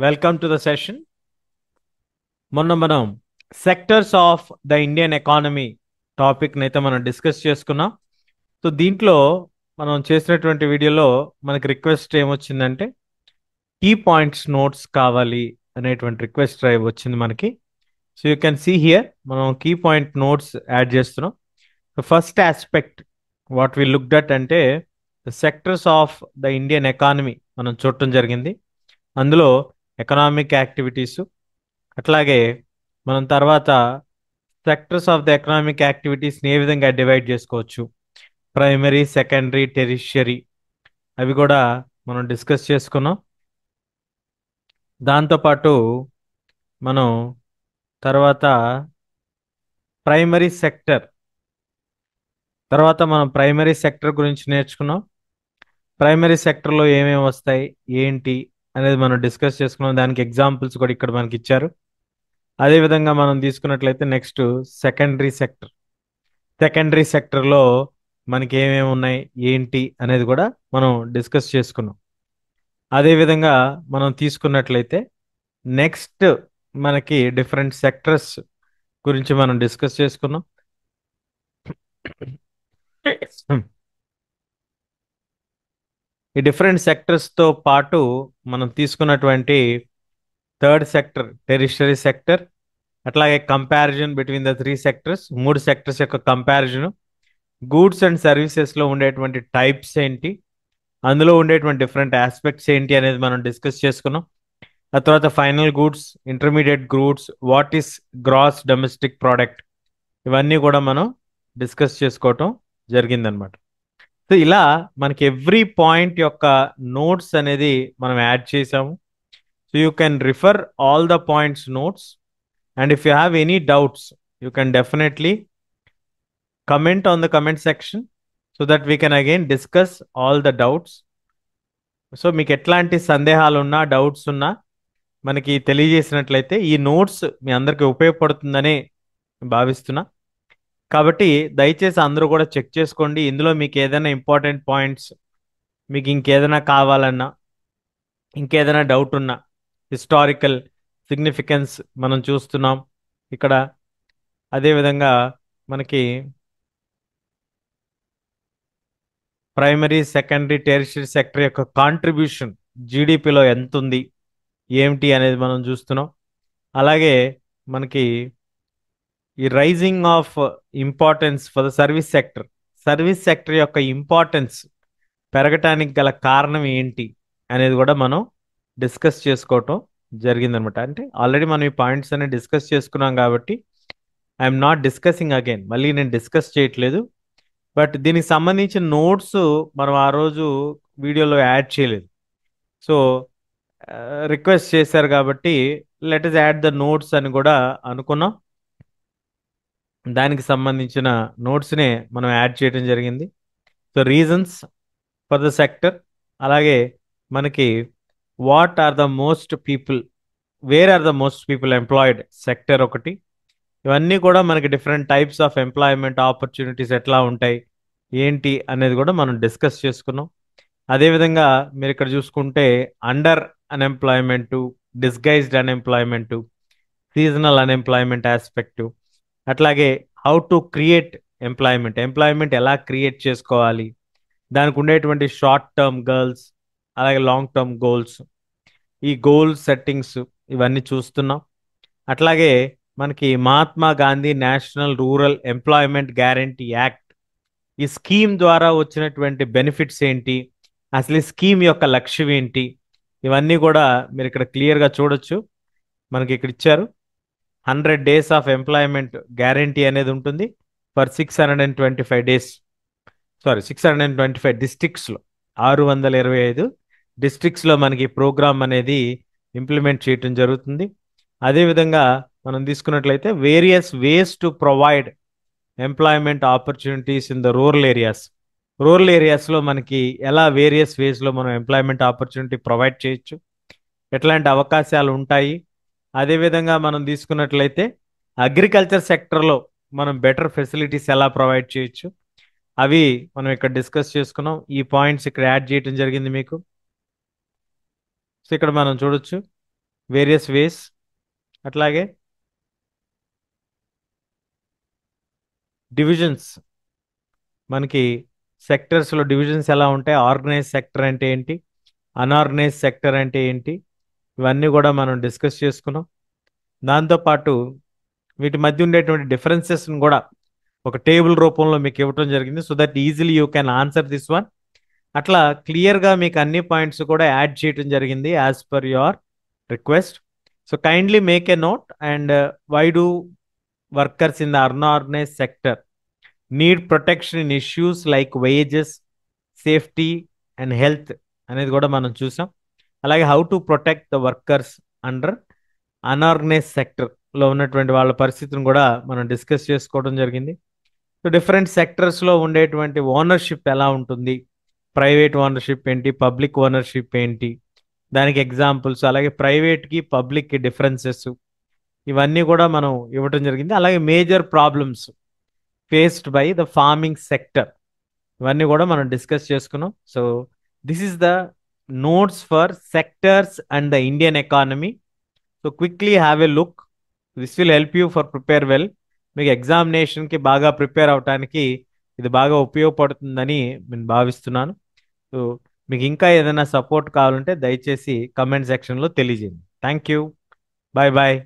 Welcome to the session. మొన్న మనం sectors of the Indian economy టాపిక్ని అయితే మనం డిస్కస్ చేసుకున్నాం. సో దీంట్లో మనం చేసినటువంటి వీడియోలో మనకి రిక్వెస్ట్ ఏమొచ్చిందంటే కీ పాయింట్స్ నోట్స్ కావాలి అనేటువంటి రిక్వెస్ట్ వచ్చింది మనకి. So you can see here మనం కీ పాయింట్ నోట్స్ యాడ్ చేస్తున్నాం. First aspect what we looked at అంటే the sectors of the Indian economy మనం చూడటం జరిగింది. అందులో ఎకనామిక్ యాక్టివిటీస్, అట్లాగే మనం తర్వాత సెక్టర్స్ ఆఫ్ ద ఎకనామిక్ యాక్టివిటీస్ని ఏ విధంగా డివైడ్ చేసుకోవచ్చు, ప్రైమరీ, సెకండరీ, టెరిషియరీ, అవి కూడా మనం డిస్కస్ చేసుకున్నాం. దాంతోపాటు మనం తర్వాత ప్రైమరీ సెక్టర్ మనం ప్రైమరీ సెక్టర్ గురించి నేర్చుకున్నాం. ప్రైమరీ సెక్టర్లో ఏమేమి వస్తాయి ఏంటి అనేది మనం డిస్కస్ చేసుకున్నాం. దానికి ఎగ్జాంపుల్స్ కూడా ఇక్కడ మనకి ఇచ్చారు. అదేవిధంగా మనం తీసుకున్నట్లయితే నెక్స్ట్ సెకండరీ సెక్టర్లో మనకి ఏమేమి ఉన్నాయి ఏంటి అనేది కూడా మనం డిస్కస్ చేసుకున్నాం. అదేవిధంగా మనం తీసుకున్నట్లయితే నెక్స్ట్ మనకి డిఫరెంట్ సెక్టర్స్ గురించి మనం డిస్కస్ చేసుకున్నాం. ఈ డిఫరెంట్ సెక్టర్స్తో పాటు మనం తీసుకున్నటువంటి థర్డ్ సెక్టర్ టెరిషరీ సెక్టర్, అట్లాగే comparison between the three sectors, మూడు సెక్టర్స్ యొక్క కంపారిజన్, గూడ్స్ అండ్ సర్వీసెస్లో ఉండేటువంటి టైప్స్ ఏంటి, అందులో ఉండేటువంటి డిఫరెంట్ ఆస్పెక్ట్స్ ఏంటి అనేది మనం డిస్కస్ చేసుకున్నాం. ఆ తర్వాత final goods, intermediate goods, what is gross domestic product, ఇవన్నీ కూడా మనం డిస్కస్ చేసుకోవటం జరిగిందనమాట. సో ఇలా మనకి ఎవ్రీ పాయింట్ యొక్క నోట్స్ అనేది మనం యాడ్ చేసాము. So you can refer all the points notes, and if you have any doubts you can definitely comment on the comment section so that we can again discuss all the doubts. So మీకు ఎట్లాంటి సందేహాలు ఉన్నా doubts ఉన్నా మనకి తెలియజేసినట్లయితే ఈ notes మీ అందరికీ ఉపయోగపడుతుందని భావిస్తున్నా. కాబట్టి దయచేసి అందరూ కూడా చెక్ చేసుకోండి. ఇందులో మీకు ఏదైనా ఇంపార్టెంట్ పాయింట్స్, మీకు ఇంకేదైనా కావాలన్నా, ఇంకేదైనా డౌట్ ఉన్నా, హిస్టారికల్ సిగ్నిఫికెన్స్ మనం చూస్తున్నాం ఇక్కడ. అదేవిధంగా మనకి ప్రైమరీ, సెకండరీ, టెరిషరీ సెక్టర్ యొక్క కాంట్రిబ్యూషన్ జీడిపిలో ఎంత ఉంది ఏమిటి అనేది మనం చూస్తున్నాం. అలాగే మనకి ఈ rising of importance for the service sector యొక్క ఇంపార్టెన్స్ పెరగటానికి గల కారణం ఏంటి అనేది కూడా మనం డిస్కస్ చేసుకోవటం జరిగిందనమాట. అంటే ఆల్రెడీ మనం ఈ పాయింట్స్ అన్ని డిస్కస్ చేసుకున్నాం కాబట్టి ఐఎమ్ నాట్ డిస్కసింగ్ అగైన్, మళ్ళీ నేను డిస్కస్ చేయట్లేదు. బట్ దీనికి సంబంధించిన నోట్స్ మనం ఆ రోజు వీడియోలో యాడ్ చేయలేదు. సో రిక్వెస్ట్ చేశారు కాబట్టి let us add the notes అని కూడా అనుకున్నాం. దానికి సంబంధించిన నోట్స్నే మనం యాడ్ చేయడం జరిగింది. So reasons for the sector, అలాగే మనకి what are the most people, where are the most people employed sector ఒకటి, ఇవన్నీ కూడా మనకి different types of employment opportunities ఎట్లా ఉంటాయి ఏంటి అనేది కూడా మనం డిస్కస్ చేసుకున్నాం. అదేవిధంగా మీరు ఇక్కడ చూసుకుంటే under unemployment, disguised unemployment, seasonal unemployment aspect, అట్లాగే హౌ టు క్రియేట్ ఎంప్లాయ్మెంట్ ఎలా క్రియేట్ చేసుకోవాలి, దానికి ఉండేటువంటి షార్ట్ టర్మ్ గర్ల్స్, అలాగే లాంగ్ టర్మ్ గోల్స్, ఈ గోల్ సెట్టింగ్స్ ఇవన్నీ చూస్తున్నాం. అట్లాగే మనకి Mahatma Gandhi National Rural Employment Guarantee Act, ఈ స్కీమ్ ద్వారా వచ్చినటువంటి బెనిఫిట్స్ ఏంటి, అసలు ఈ స్కీమ్ యొక్క లక్ష్యం ఏంటి, ఇవన్నీ కూడా మీరు ఇక్కడ క్లియర్గా చూడొచ్చు. మనకి ఇక్కడ ఇచ్చారు 100 days ఆఫ్ ఎంప్లాయ్మెంట్ గ్యారంటీ అనేది ఉంటుంది ఫర్ 625 days, 625 డిస్ట్రిక్ట్స్లో, 625 డిస్ట్రిక్ట్స్లో మనకి ప్రోగ్రామ్ అనేది ఇంప్లిమెంట్ చేయటం జరుగుతుంది. అదేవిధంగా మనం తీసుకున్నట్లయితే various ways to provide employment opportunities in the rural ఏరియాస్లో మనకి ఎలా వేరియస్ వేస్లో మనం ఎంప్లాయ్మెంట్ ఆపర్చునిటీ ప్రొవైడ్ చేయొచ్చు, ఎట్లాంటి అవకాశాలు ఉంటాయి. అదేవిధంగా మనం తీసుకున్నట్లయితే అగ్రికల్చర్ సెక్టర్లో మనం బెటర్ ఫెసిలిటీస్ ఎలా ప్రొవైడ్ చేయొచ్చు, అవి మనం ఇక్కడ డిస్కస్ చేసుకున్నాం. ఈ పాయింట్స్ ఇక్కడ యాడ్ చేయడం జరిగింది మీకు. సో ఇక్కడ మనం చూడొచ్చు వేరియస్ వేస్. అట్లాగే డివిజన్స్, మనకి సెక్టర్స్లో డివిజన్స్ ఎలా ఉంటాయి, ఆర్గనైజ్ సెక్టర్ అంటే ఏంటి, అన్ఆర్గనైజ్ సెక్టర్ అంటే ఏంటి, ఇవన్నీ కూడా మనం డిస్కస్ చేసుకున్నాం. దాంతోపాటు వీటి మధ్య ఉండేటువంటి డిఫరెన్సెస్ని కూడా ఒక టేబుల్ రూపంలో మీకు ఇవ్వటం జరిగింది, so that easily you can answer this one. అట్లా క్లియర్గా మీకు అన్ని పాయింట్స్ కూడా యాడ్ చేయడం జరిగింది as per your request. So kindly make a note. And why do workers in the unorganised sector need protection in issues like wages, safety and health అనేది కూడా మనం చూసాం. అలాగే how to protect the workers under unorganised సెక్టర్లో ఉన్నటువంటి వాళ్ళ పరిస్థితిని కూడా మనం డిస్కస్ చేసుకోవడం జరిగింది. సో డిఫరెంట్ సెక్టర్స్లో ఉండేటువంటి ఓనర్షిప్ ఎలా ఉంటుంది, ప్రైవేట్ ఓనర్షిప్ ఏంటి, పబ్లిక్ ఓనర్షిప్ ఏంటి, దానికి ఎగ్జాంపుల్స్, అలాగే ప్రైవేట్కి పబ్లిక్కి డిఫరెన్సెస్, ఇవన్నీ కూడా మనం ఇవ్వటం జరిగింది. అలాగే major problems faced by the farming sector, ఇవన్నీ కూడా మనం డిస్కస్ చేసుకున్నాం. So this is the notes for sectors and the Indian economy. So quickly have a look. This will help you for prepare well. మీకు ఎగ్జామినేషన్కి బాగా prepare అవడానికి ఇది బాగా ఉపయోగపడుతుందని నేను భావిస్తున్నాను. సో మీకు ఇంకా ఏదైనా సపోర్ట్ కావాలంటే దయచేసి కమెంట్ సెక్షన్లో తెలియజేయండి. Thank you. Bye bye.